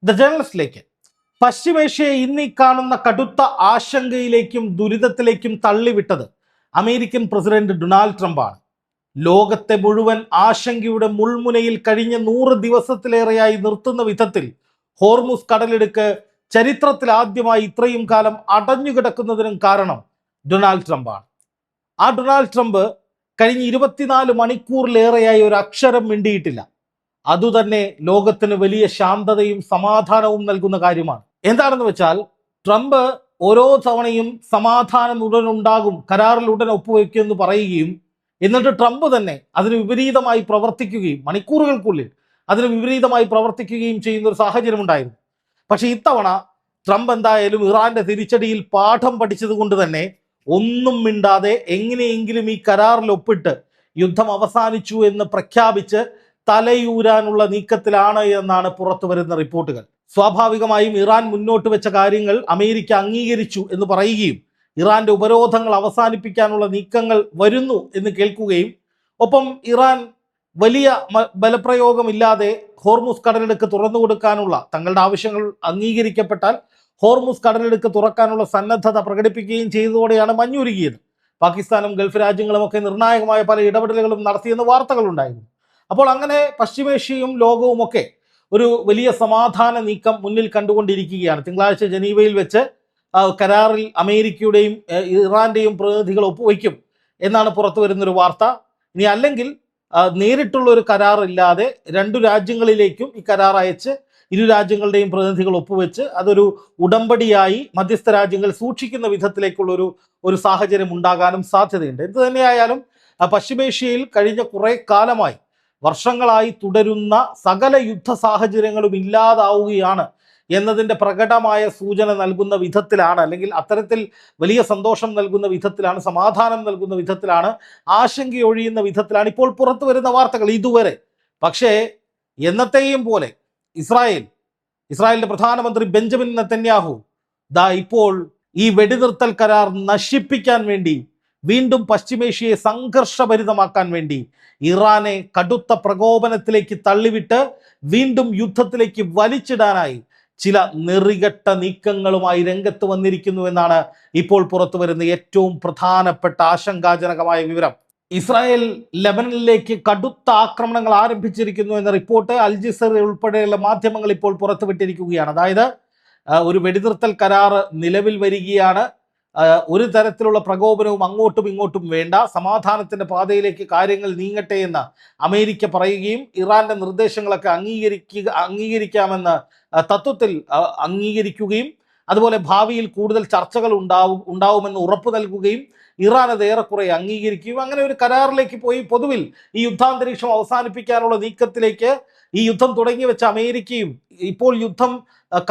The ജേർണലിസ്റ്റിലേക്ക്. പശ്ചിമേഷ്യയെ ഇന്നീ കാണുന്ന കടുത്ത ആശങ്കയിലേക്കും ദുരിതത്തിലേക്കും തള്ളിവിട്ടത് അമേരിക്കൻ പ്രസിഡന്റ് ഡൊണാൾഡ് ട്രംപാണ്. ലോകത്തെ മുഴുവൻ ആശങ്കയുടെ മുൾമുനയിൽ കഴിഞ്ഞ 100 ദിവസത്തിലേറെയായി നിർത്തുന്ന വിധത്തിൽ ഹോർമുസ് കടലിടുക്ക് ചരിത്രത്തിൽ ആദ്യമായി ഇത്രയും കാലം അടഞ്ഞുകിടക്കുന്നതിനും കാരണം ഡൊണാൾഡ് ട്രംപാണ്. ആ ഡൊണാൾഡ് ട്രംപ് കഴിഞ്ഞ 24 മണിക്കൂറിലേറെയായി ഒരു അക്ഷരം മിണ്ടിയിട്ടില്ല. അതുതന്നെ ലോകത്തിന് വലിയ ശാന്തതയും സമാധാനവും നൽകുന്ന കാര്യമാണ്. എന്താണെന്ന് വെച്ചാൽ, ട്രംപ് ഓരോ തവണയും സമാധാനം ഉടൻ ഉണ്ടാകും, കരാറിൽ ഉടൻ ഒപ്പുവെക്കുമെന്ന് പറയുകയും എന്നിട്ട് ട്രംപ് തന്നെ അതിന് വിപരീതമായി പ്രവർത്തിക്കുകയും മണിക്കൂറുകൾക്കുള്ളിൽ അതിന് വിപരീതമായി പ്രവർത്തിക്കുകയും ചെയ്യുന്ന ഒരു സാഹചര്യം ഉണ്ടായിരുന്നു. പക്ഷെ ഇത്തവണ ട്രംപ് എന്തായാലും ഇറാന്റെ തിരിച്ചടിയിൽ പാഠം പഠിച്ചത് കൊണ്ട് തന്നെ ഒന്നും മിണ്ടാതെ എങ്ങനെയെങ്കിലും ഈ കരാറിൽ ഒപ്പിട്ട് യുദ്ധം അവസാനിച്ചു എന്ന് പ്രഖ്യാപിച്ച് തലയൂരാനുള്ള നീക്കത്തിലാണ് എന്നാണ് പുറത്തു വരുന്ന റിപ്പോർട്ടുകൾ. സ്വാഭാവികമായും ഇറാൻ മുന്നോട്ട് വെച്ച കാര്യങ്ങൾ അമേരിക്ക അംഗീകരിച്ചു എന്ന് പറയുകയും ഇറാന്റെ ഉപരോധങ്ങൾ അവസാനിപ്പിക്കാനുള്ള നീക്കങ്ങൾ വരുന്നു എന്ന് കേൾക്കുകയും ഒപ്പം ഇറാൻ വലിയ ബലപ്രയോഗമില്ലാതെ ഹോർമുസ് കടലിടുക്ക് തുറന്നു കൊടുക്കാനുള്ള തങ്ങളുടെ ആവശ്യങ്ങൾ അംഗീകരിക്കപ്പെട്ടാൽ ഹോർമുസ് കടലിടുക്ക് തുറക്കാനുള്ള സന്നദ്ധത പ്രകടിപ്പിക്കുകയും ചെയ്തതോടെയാണ് മഞ്ഞുരുകിയത്. പാകിസ്ഥാനും ഗൾഫ് രാജ്യങ്ങളും ഒക്കെ നിർണായകമായ പല ഇടപെടലുകളും നടത്തിയെന്ന് വാർത്തകളുണ്ടായിരുന്നു. അപ്പോൾ അങ്ങനെ പശ്ചിമേഷ്യയും ലോകവും ഒക്കെ ഒരു വലിയ സമാധാന നീക്കം മുന്നിൽ കണ്ടുകൊണ്ടിരിക്കുകയാണ്. തിങ്കളാഴ്ച ജനീവയിൽ വെച്ച് കരാറിൽ അമേരിക്കയുടെയും ഇറാന്റെയും പ്രതിനിധികൾ ഒപ്പുവയ്ക്കും എന്നാണ് പുറത്തു വരുന്നൊരു വാർത്ത. ഇനി അല്ലെങ്കിൽ നേരിട്ടുള്ള ഒരു കരാറില്ലാതെ 2 രാജ്യങ്ങളിലേക്കും ഈ കരാർ അയച്ച് ഇരു രാജ്യങ്ങളുടെയും പ്രതിനിധികൾ ഒപ്പുവെച്ച് അതൊരു ഉടമ്പടിയായി മധ്യസ്ഥ രാജ്യങ്ങൾ സൂക്ഷിക്കുന്ന വിധത്തിലേക്കുള്ള ഒരു സാഹചര്യം ഉണ്ടാകാനും സാധ്യതയുണ്ട്. എന്ത് തന്നെയായാലും പശ്ചിമേഷ്യയിൽ കഴിഞ്ഞ കുറെ കാലമായി വർഷങ്ങളായി തുടരുന്ന സകല യുദ്ധ സാഹചര്യങ്ങളും ഇല്ലാതാവുകയാണ് എന്നതിൻ്റെ പ്രകടമായ സൂചന നൽകുന്ന വിധത്തിലാണ്, അല്ലെങ്കിൽ അത്തരത്തിൽ വലിയ സന്തോഷം നൽകുന്ന വിധത്തിലാണ്, സമാധാനം നൽകുന്ന വിധത്തിലാണ്, ആശങ്കയൊഴിയുന്ന വിധത്തിലാണ് ഇപ്പോൾ പുറത്തു വരുന്ന വാർത്തകൾ ഇതുവരെ. പക്ഷേ എന്നത്തെയും പോലെ ഇസ്രായേലിന്റെ പ്രധാനമന്ത്രി ബെഞ്ചമിൻ നെതന്യാഹു ഇപ്പോൾ ഈ വെടിനിർത്തൽ കരാർ നശിപ്പിക്കാൻ വേണ്ടി, വീണ്ടും പശ്ചിമേഷ്യയെ സംഘർഷഭരിതമാക്കാൻ വേണ്ടി ഇറാനെ കടുത്ത പ്രകോപനത്തിലേക്ക് തള്ളിവിട്ട് വീണ്ടും യുദ്ധത്തിലേക്ക് വലിച്ചിടാനായി ചില നെറികെട്ട നീക്കങ്ങളുമായി രംഗത്ത് വന്നിരിക്കുന്നു എന്നാണ് ഇപ്പോൾ പുറത്തു വരുന്ന ഏറ്റവും പ്രധാനപ്പെട്ട ആശങ്കാജനകമായ വിവരം. ഇസ്രായേൽ ലെബനനിലേക്ക് കടുത്ത ആക്രമണങ്ങൾ ആരംഭിച്ചിരിക്കുന്നു എന്ന റിപ്പോർട്ട് അൽ ജസീറ ഉൾപ്പെടെയുള്ള മാധ്യമങ്ങൾ ഇപ്പോൾ പുറത്തുവിട്ടിരിക്കുകയാണ്. അതായത് ഒരു വെടിനിർത്തൽ കരാർ നിലവിൽ വരികയാണ്, ഒരു തരത്തിലുള്ള പ്രകോപനവും അങ്ങോട്ടും ഇങ്ങോട്ടും വേണ്ട, സമാധാനത്തിന്റെ പാതയിലേക്ക് കാര്യങ്ങൾ നീങ്ങട്ടെ എന്ന് അമേരിക്ക പറയുകയും ഇറാന്റെ നിർദ്ദേശങ്ങളൊക്കെ അംഗീകരിക്കാമെന്ന് തത്വത്തിൽ അംഗീകരിക്കുകയും അതുപോലെ ഭാവിയിൽ കൂടുതൽ ചർച്ചകൾ ഉണ്ടാവുമെന്ന് ഉറപ്പു നൽകുകയും ഇറാൻ അത് ഏറെക്കുറെ അംഗീകരിക്കുകയും അങ്ങനെ ഒരു കരാറിലേക്ക് പോയി പൊതുവിൽ ഈ യുദ്ധാന്തരീക്ഷം അവസാനിപ്പിക്കാനുള്ള നീക്കത്തിലേക്ക് ഈ യുദ്ധം തുടങ്ങി വെച്ച അമേരിക്കയും ഇപ്പോൾ യുദ്ധം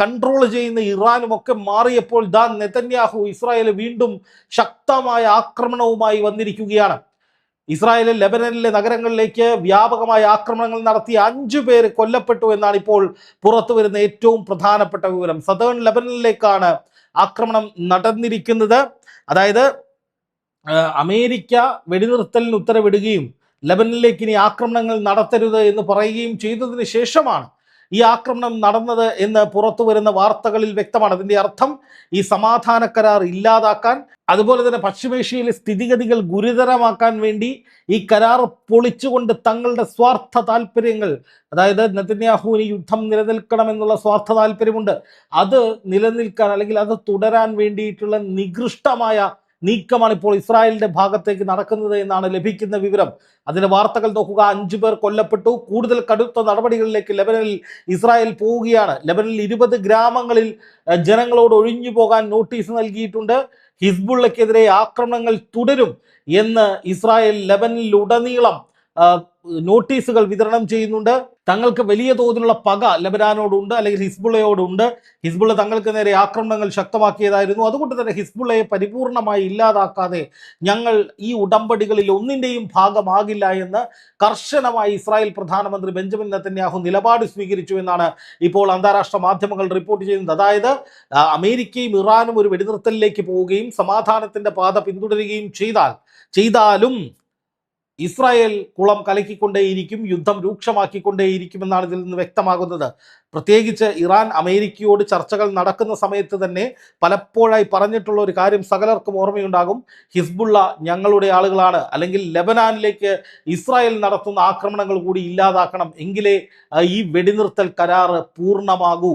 കൺട്രോൾ ചെയ്യുന്ന ഇറാനും ഒക്കെ മാറിയപ്പോൾ നെതന്യാഹു ഇസ്രായേൽ വീണ്ടും ശക്തമായ ആക്രമണവുമായി വന്നിരിക്കുകയാണ്. ഇസ്രായേലിൽ ലെബനനിലെ നഗരങ്ങളിലേക്ക് വ്യാപകമായ ആക്രമണങ്ങൾ നടത്തി 5 പേര് കൊല്ലപ്പെട്ടു എന്നാണ് ഇപ്പോൾ പുറത്തു വരുന്ന ഏറ്റവും പ്രധാനപ്പെട്ട വിവരം. സദേൺ ലെബനനിലേക്കാണ് ആക്രമണം നടന്നിരിക്കുന്നത്. അതായത് അമേരിക്ക വെടിനിർത്തലിന് ഉത്തരവിടുകയും ലെബനനിലേക്ക് ഇനി ആക്രമണങ്ങൾ നടത്തരുത് എന്ന് പറയുകയും ചെയ്തതിന് ശേഷമാണ് ഈ ആക്രമണം നടന്നത് എന്ന് പുറത്തു വരുന്ന വാർത്തകളിൽ വ്യക്തമാണ്. അതിൻ്റെ അർത്ഥം ഈ സമാധാന കരാർ ഇല്ലാതാക്കാൻ, അതുപോലെ തന്നെ പശ്ചിമേഷ്യയിലെ സ്ഥിതിഗതികൾ ഗുരുതരമാക്കാൻ വേണ്ടി ഈ കരാർ പൊളിച്ചുകൊണ്ട് തങ്ങളുടെ സ്വാർത്ഥ താല്പര്യങ്ങൾ, അതായത് നെതന്യാഹുവിന് യുദ്ധം നിലനിൽക്കണമെന്നുള്ള സ്വാർത്ഥ താല്പര്യമുണ്ട്, അത് നിലനിൽക്കാൻ അല്ലെങ്കിൽ അത് തുടരാൻ വേണ്ടിയിട്ടുള്ള നികൃഷ്ടമായ നീക്കമാണ് ഇപ്പോൾ ഇസ്രായേലിന്റെ ഭാഗത്തേക്ക് നടക്കുന്നത് എന്നാണ് ലഭിക്കുന്ന വിവരം. അതിന്റെ വാർത്തകൾ നോക്കുക. 5 പേർ കൊല്ലപ്പെട്ടു. കൂടുതൽ കടുത്ത നടപടികളിലേക്ക് ലെബനനിൽ ഇസ്രായേൽ പോവുകയാണ്. ലെബനനിൽ 20 ഗ്രാമങ്ങളിൽ ജനങ്ങളോട് ഒഴിഞ്ഞു പോകാൻ നോട്ടീസ് നൽകിയിട്ടുണ്ട്. ഹിസ്ബുള്ളക്കെതിരെ ആക്രമണങ്ങൾ തുടരും എന്ന് ഇസ്രായേൽ ലെബനനിലുടനീളം നോട്ടീസുകൾ വിതരണം ചെയ്യുന്നുണ്ട്. തങ്ങൾക്ക് വലിയ തോതിലുള്ള പക ലെബനാനോടുണ്ട്, അല്ലെങ്കിൽ ഹിസ്ബുള്ളയോടുണ്ട്. ഹിസ്ബുള്ള തങ്ങൾക്ക് നേരെ ആക്രമണങ്ങൾ ശക്തമാക്കിയതായിരുന്നു. അതുകൊണ്ട് തന്നെ ഹിസ്ബുള്ളയെ പരിപൂർണമായി ഇല്ലാതാക്കാതെ ഞങ്ങൾ ഈ ഉടമ്പടികളിൽ ഒന്നിൻ്റെയും ഭാഗമാകില്ല എന്ന് കർശനമായി ഇസ്രായേൽ പ്രധാനമന്ത്രി ബെഞ്ചമിൻ നെതന്യാഹു നിലപാട് സ്വീകരിച്ചു എന്നാണ് ഇപ്പോൾ അന്താരാഷ്ട്ര മാധ്യമങ്ങൾ റിപ്പോർട്ട് ചെയ്യുന്നത്. അതായത് അമേരിക്കയും ഇറാനും ഒരു വെടിനിർത്തലിലേക്ക് പോവുകയും സമാധാനത്തിന്റെ പാത പിന്തുടരുകയും ചെയ്താലും ഇസ്രായേൽ കുളം കലക്കിക്കൊണ്ടേയിരിക്കും, യുദ്ധം രൂക്ഷമാക്കിക്കൊണ്ടേയിരിക്കുമെന്നാണ് ഇതിൽ നിന്ന് വ്യക്തമാകുന്നത്. പ്രത്യേകിച്ച് ഇറാൻ അമേരിക്കയോട് ചർച്ചകൾ നടക്കുന്ന സമയത്ത് തന്നെ പലപ്പോഴായി പറഞ്ഞിട്ടുള്ള ഒരു കാര്യം സകലർക്കും ഓർമ്മയുണ്ടാകും. ഹിസ്ബുള്ള ഞങ്ങളുടെ ആളുകളാണ്, അല്ലെങ്കിൽ ലെബനാനിലേക്ക് ഇസ്രായേൽ നടത്തുന്ന ആക്രമണങ്ങൾ കൂടി ഇല്ലാതാക്കണം, എങ്കിലേ ഈ വെടിനിർത്തൽ കരാറ് പൂർണ്ണമാകൂ.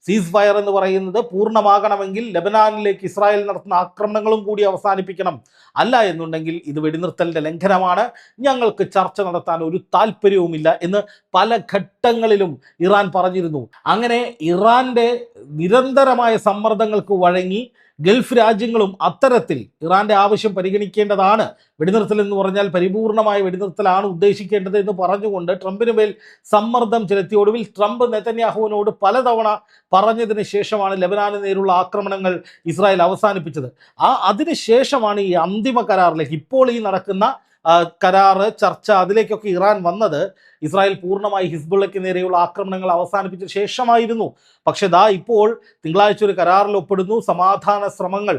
സീസ് ഫയർ എന്ന് പറയുന്നത് പൂർണ്ണമാകണമെങ്കിൽ ലെബനാനിലേക്ക് ഇസ്രായേൽ നടത്തുന്ന ആക്രമണങ്ങളും കൂടി അവസാനിപ്പിക്കണം. അല്ല എന്നുണ്ടെങ്കിൽ ഇത് വെടിനിർത്തലിന്റെ ലംഘനമാണ്, ഞങ്ങൾക്ക് ചർച്ച നടത്താൻ ഒരു താല്പര്യവുമില്ല എന്ന് പല ഘട്ടങ്ങളിലും ഇറാൻ പറഞ്ഞിരുന്നു. അങ്ങനെ ഇറാന്റെ നിരന്തരമായ സമ്മർദ്ദങ്ങൾക്ക് വഴങ്ങി ഗൾഫ് രാജ്യങ്ങളും അത്തരത്തിൽ ഇറാന്റെ ആവശ്യം പരിഗണിക്കേണ്ടതാണ്, വെടിനിർത്തൽ എന്ന് പറഞ്ഞാൽ പരിപൂർണമായ വെടിനിർത്തലാണ് ഉദ്ദേശിക്കേണ്ടത് എന്ന് പറഞ്ഞുകൊണ്ട് ട്രംപിന് മേൽ സമ്മർദ്ദം ചെലുത്തി. ഒടുവിൽ ട്രംപ് നെതന്യാഹുവിനോട് പലതവണ പറഞ്ഞതിന് ശേഷമാണ് ലെബനാന് നേരുള്ള ആക്രമണങ്ങൾ ഇസ്രായേൽ അവസാനിപ്പിച്ചത്. അതിനുശേഷമാണ് ഈ അന്തിമ കരാറിലേക്ക്, ഇപ്പോൾ ഈ നടക്കുന്ന കരാറ് ചർച്ച, അതിലേക്കൊക്കെ ഇറാൻ വന്നത് ഇസ്രായേൽ പൂർണ്ണമായി ഹിസ്ബുള്ളയ്ക്ക് നേരെയുള്ള ആക്രമണങ്ങൾ അവസാനിപ്പിച്ച ശേഷമായിരുന്നു. പക്ഷെ ഇപ്പോൾ തിങ്കളാഴ്ച ഒരു കരാറിൽ ഒപ്പിടുന്നു, സമാധാന ശ്രമങ്ങൾ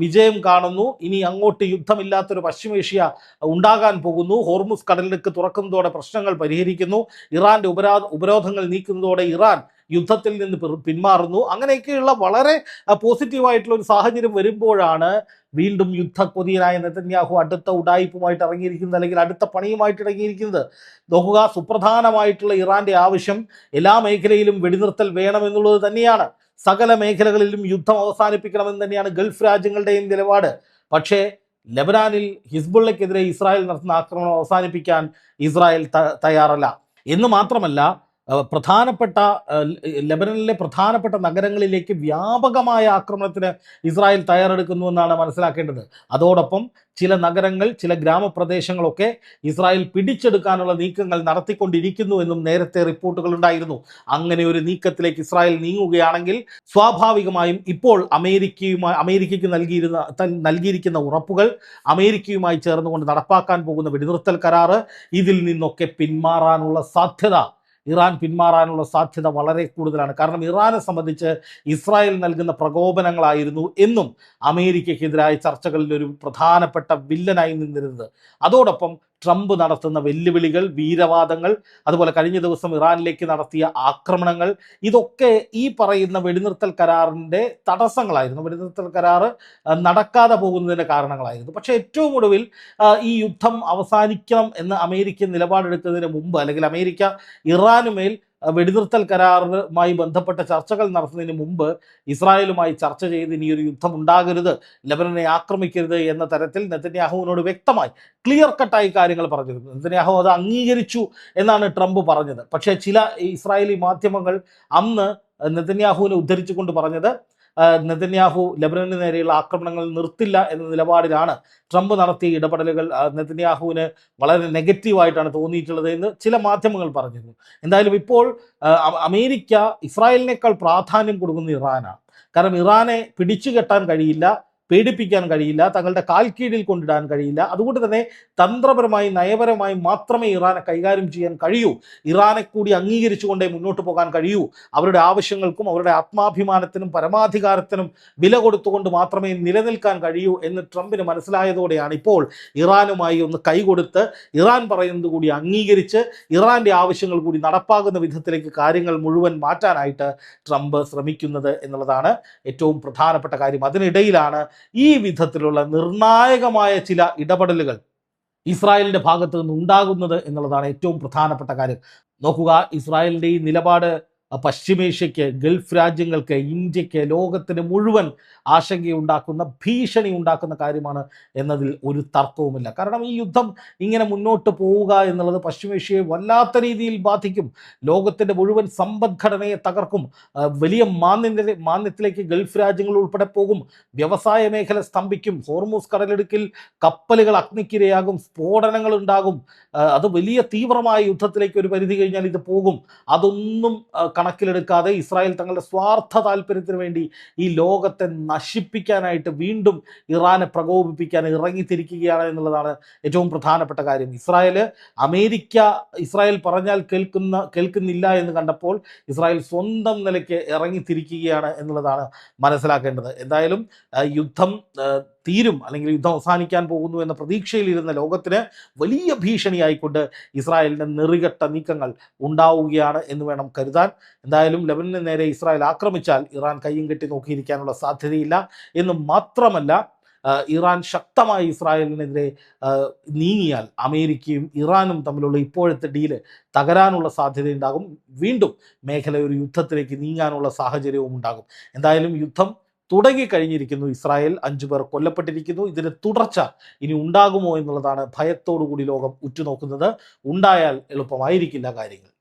വിജയം കാണുന്നു, ഇനി അങ്ങോട്ട് യുദ്ധമില്ലാത്തൊരു പശ്ചിമേഷ്യ ഉണ്ടാകാൻ പോകുന്നു, ഹോർമുസ് കടലിടുക്ക് തുറക്കുന്നതോടെ പ്രശ്നങ്ങൾ പരിഹരിക്കുന്നു, ഇറാന്റെ ഉപരോധങ്ങൾ നീക്കുന്നതോടെ ഇറാൻ യുദ്ധത്തിൽ നിന്ന് പിന്മാറുന്നു. അങ്ങനെയൊക്കെയുള്ള വളരെ പോസിറ്റീവായിട്ടുള്ള ഒരു സാഹചര്യം വരുമ്പോഴാണ് വീണ്ടും യുദ്ധക്കൊതിയനായ നെതന്യാഹു അടുത്ത ഉഡായിപ്പുമായിട്ട് ഇറങ്ങിയിരിക്കുന്നത്, അല്ലെങ്കിൽ അടുത്ത പണിയുമായിട്ട് ഇറങ്ങിയിരിക്കുന്നത്. നോക്കുക, സുപ്രധാനമായിട്ടുള്ള ഇറാന്റെ ആവശ്യം എല്ലാ മേഖലയിലും വെടിനിർത്തൽ വേണമെന്നുള്ളത് തന്നെയാണ്. സകല മേഖലകളിലും യുദ്ധം അവസാനിപ്പിക്കണമെന്ന് തന്നെയാണ് ഗൾഫ് രാജ്യങ്ങളുടെയും നിലപാട്. പക്ഷേ ലെബനാനിൽ ഹിസ്ബുള്ളയ്ക്കെതിരെ ഇസ്രായേൽ നടത്തുന്ന ആക്രമണം അവസാനിപ്പിക്കാൻ ഇസ്രായേൽ തയ്യാറല്ല എന്ന് മാത്രമല്ല, പ്രധാനപ്പെട്ട ലെബനനിലെ പ്രധാനപ്പെട്ട നഗരങ്ങളിലേക്ക് വ്യാപകമായ ആക്രമണത്തിന് ഇസ്രായേൽ തയ്യാറെടുക്കുന്നുവെന്നാണ് മനസ്സിലാക്കേണ്ടത്. അതോടൊപ്പം ചില നഗരങ്ങൾ, ചില ഗ്രാമപ്രദേശങ്ങളൊക്കെ ഇസ്രായേൽ പിടിച്ചെടുക്കാനുള്ള നീക്കങ്ങൾ നടത്തിക്കൊണ്ടിരിക്കുന്നു എന്നും നേരത്തെ റിപ്പോർട്ടുകൾ ഉണ്ടായിരുന്നു. അങ്ങനെ ഒരു നീക്കത്തിലേക്ക് ഇസ്രായേൽ നീങ്ങുകയാണെങ്കിൽ സ്വാഭാവികമായും ഇപ്പോൾ അമേരിക്കയ്ക്ക് നൽകിയിരിക്കുന്ന ഉറപ്പുകൾ, അമേരിക്കയുമായി ചേർന്നുകൊണ്ട് നടപ്പാക്കാൻ പോകുന്ന വെടിനിർത്തൽ കരാറ്, ഇതിൽ നിന്നൊക്കെ ഇറാൻ പിന്മാറാനുള്ള സാധ്യത വളരെ കൂടുതലാണ്. കാരണം ഇറാനെ സംബന്ധിച്ച് ഇസ്രായേൽ നൽകുന്ന പ്രകോപനങ്ങളായിരുന്നു എന്നും അമേരിക്കയ്ക്കെതിരായ ചർച്ചകളിൽ ഒരു പ്രധാനപ്പെട്ട വില്ലനായി നിന്നിരുന്നത്. അതോടൊപ്പം ട്രംപ് നടത്തുന്ന വെല്ലുവിളികൾ, വീരവാദങ്ങൾ, അതുപോലെ കഴിഞ്ഞ ദിവസം ഇറാനിലേക്ക് നടത്തിയ ആക്രമണങ്ങൾ, ഇതൊക്കെ ഈ പറയുന്ന വെടിനിർത്തൽ കരാറിൻ്റെ തടസ്സങ്ങളായിരുന്നു, വെടിനിർത്തൽ കരാറ് നടക്കാതെ പോകുന്നതിൻ്റെ കാരണങ്ങളായിരുന്നു. പക്ഷേ ഏറ്റവും ഒടുവിൽ ഈ യുദ്ധം അവസാനിക്കണം എന്ന് അമേരിക്ക നിലപാടെടുക്കുന്നതിന് മുമ്പ്, അല്ലെങ്കിൽ അമേരിക്ക ഇറാനുമേൽ വെടിനിർത്തൽ കരാറുമായി ബന്ധപ്പെട്ട ചർച്ചകൾ നടത്തുന്നതിന് മുമ്പ് ഇസ്രായേലുമായി ചർച്ച ചെയ്ത് ഇനി ഒരു യുദ്ധം ഉണ്ടാകരുത്, ലെബനനെ ആക്രമിക്കരുത് എന്ന തരത്തിൽ നെതന്യാഹുവിനോട് വ്യക്തമായി ക്ലിയർ കട്ടായി കാര്യങ്ങൾ പറഞ്ഞിരുന്നു. നെതന്യാഹു അത് അംഗീകരിച്ചു എന്നാണ് ട്രംപ് പറഞ്ഞത്. പക്ഷേ ചില ഇസ്രായേലി മാധ്യമങ്ങൾ അന്ന് നെതന്യാഹുവിനെ ഉദ്ധരിച്ചുകൊണ്ട് പറഞ്ഞത് നെതന്യാഹു ലെബനന് നേരെയുള്ള ആക്രമണങ്ങൾ നിർത്തില്ല എന്ന നിലപാടിലാണ്. ട്രംപ് നടത്തിയ ഇടപെടലുകൾ നെതന്യാഹുവിന് വളരെ നെഗറ്റീവായിട്ടാണ് തോന്നിയിട്ടുള്ളത് എന്ന് ചില മാധ്യമങ്ങൾ പറഞ്ഞിരുന്നു. എന്തായാലും ഇപ്പോൾ അമേരിക്ക ഇസ്രായേലിനേക്കാൾ പ്രാധാന്യം കൊടുക്കുന്ന ഇറാനാണ്. കാരണം ഇറാനെ പിടിച്ചുകെട്ടാൻ കഴിയില്ല, പേടിപ്പിക്കാൻ കഴിയില്ല, തങ്ങളുടെ കാൽ കീഴിൽ കൊണ്ടിടാൻ കഴിയില്ല. അതുകൊണ്ട് തന്നെ തന്ത്രപരമായി, നയപരമായി മാത്രമേ ഇറാനെ കൈകാര്യം ചെയ്യാൻ കഴിയൂ. ഇറാനെ കൂടി അംഗീകരിച്ചുകൊണ്ടേ മുന്നോട്ട് പോകാൻ കഴിയൂ. അവരുടെ ആവശ്യങ്ങൾക്കും അവരുടെ ആത്മാഭിമാനത്തിനും പരമാധികാരത്തിനും വില കൊടുത്തുകൊണ്ട് മാത്രമേ നിലനിൽക്കാൻ കഴിയൂ എന്ന് ട്രംപിന് മനസ്സിലായതോടെയാണ് ഇപ്പോൾ ഇറാനുമായി ഒന്ന് കൈകൊടുത്ത് ഇറാൻ പറയുന്നത് കൂടി അംഗീകരിച്ച് ഇറാന്റെ ആവശ്യങ്ങൾ കൂടി നടപ്പാകുന്ന വിധത്തിലേക്ക് കാര്യങ്ങൾ മുഴുവൻ മാറ്റാനായിട്ട് ട്രംപ് ശ്രമിക്കുന്നത് എന്നുള്ളതാണ് ഏറ്റവും പ്രധാനപ്പെട്ട കാര്യം. അതിനിടയിലാണ് ഈ വിധത്തിലുള്ള നിർണായകമായ ചില ഇടപെടലുകൾ ഇസ്രായേലിന്റെ ഭാഗത്ത് നിന്ന് ഉണ്ടാകുന്നത് എന്നുള്ളതാണ് ഏറ്റവും പ്രധാനപ്പെട്ട കാര്യം. നോക്കുക, ഇസ്രായേലിന്റെ ഈ നിലപാട് പശ്ചിമേഷ്യയ്ക്ക്, ഗൾഫ് രാജ്യങ്ങൾക്ക്, ഇന്ത്യക്ക്, ലോകത്തിന് മുഴുവൻ ആശങ്കയുണ്ടാക്കുന്ന, ഭീഷണി ഉണ്ടാക്കുന്ന കാര്യമാണ് എന്നതിൽ ഒരു തർക്കവുമില്ല. കാരണം ഈ യുദ്ധം ഇങ്ങനെ മുന്നോട്ട് പോവുക എന്നുള്ളത് പശ്ചിമേഷ്യയെ വല്ലാത്ത രീതിയിൽ ബാധിക്കും. ലോകത്തിൻ്റെ മുഴുവൻ സമ്പദ്ഘടനയെ തകർക്കും. വലിയ മാന്ദ്യത്തിലേക്ക് ഗൾഫ് രാജ്യങ്ങൾ ഉൾപ്പെടെ പോകും. വ്യവസായ മേഖല സ്തംഭിക്കും. ഹോർമൂസ് കടലിടുക്കിൽ കപ്പലുകൾ അഗ്നിക്കിരയാകും, സ്ഫോടനങ്ങൾ ഉണ്ടാകും. അത് വലിയ തീവ്രമായ യുദ്ധത്തിലേക്ക് ഒരു പരിധി കഴിഞ്ഞാൽ ഇത് പോകും. അതൊന്നും കണക്കിലെടുക്കാതെ ഇസ്രായേൽ തങ്ങളുടെ സ്വാർത്ഥ താല്പര്യത്തിന് വേണ്ടി ഈ ലോകത്തെ നശിപ്പിക്കാനായിട്ട് വീണ്ടും ഇറാനെ പ്രകോപിപ്പിക്കാൻ ഇറങ്ങിത്തിരിക്കുകയാണ് എന്നുള്ളതാണ് ഏറ്റവും പ്രധാനപ്പെട്ട കാര്യം. ഇസ്രായേൽ പറഞ്ഞാൽ കേൾക്കുന്നില്ല എന്ന് കണ്ടപ്പോൾ ഇസ്രായേൽ സ്വന്തം നിലയ്ക്ക് ഇറങ്ങിത്തിരിക്കുകയാണ് എന്നുള്ളതാണ് മനസ്സിലാക്കേണ്ടത്. എന്തായാലും യുദ്ധം തീരും അല്ലെങ്കിൽ യുദ്ധം അവസാനിക്കാൻ പോകുന്നു എന്ന പ്രതീക്ഷയിലിരുന്ന ലോകത്തിന് വലിയ ഭീഷണിയായിക്കൊണ്ട് ഇസ്രായേലിൻ്റെ നെറികെട്ട നീക്കങ്ങൾ ഉണ്ടാവുകയാണ് എന്ന് വേണം കരുതാൻ. എന്തായാലും ലെബനന് നേരെ ഇസ്രായേൽ ആക്രമിച്ചാൽ ഇറാൻ കയ്യും കെട്ടി നോക്കിയിരിക്കാനുള്ള സാധ്യതയില്ല എന്ന് മാത്രമല്ല, ഇറാൻ ശക്തമായി ഇസ്രായേലിനെതിരെ നീങ്ങിയാൽ അമേരിക്കയും ഇറാനും തമ്മിലുള്ള ഇപ്പോഴത്തെ ഡീല് തകരാനുള്ള സാധ്യതയുണ്ടാകും. വീണ്ടും മേഖല ഒരു യുദ്ധത്തിലേക്ക് നീങ്ങാനുള്ള സാഹചര്യവും ഉണ്ടാകും. എന്തായാലും യുദ്ധം തുടങ്ങിക്കഴിഞ്ഞിരിക്കുന്നു. ഇസ്രായേൽ 5 പേർ കൊല്ലപ്പെട്ടിരിക്കുന്നു. ഇതിന് തുടർച്ച ഇനി ഉണ്ടാകുമോ എന്നുള്ളതാണ് ഭയത്തോടു കൂടി ലോകം ഉറ്റുനോക്കുന്നത്. ഉണ്ടായാൽ എളുപ്പമായിരിക്കില്ല കാര്യങ്ങൾ.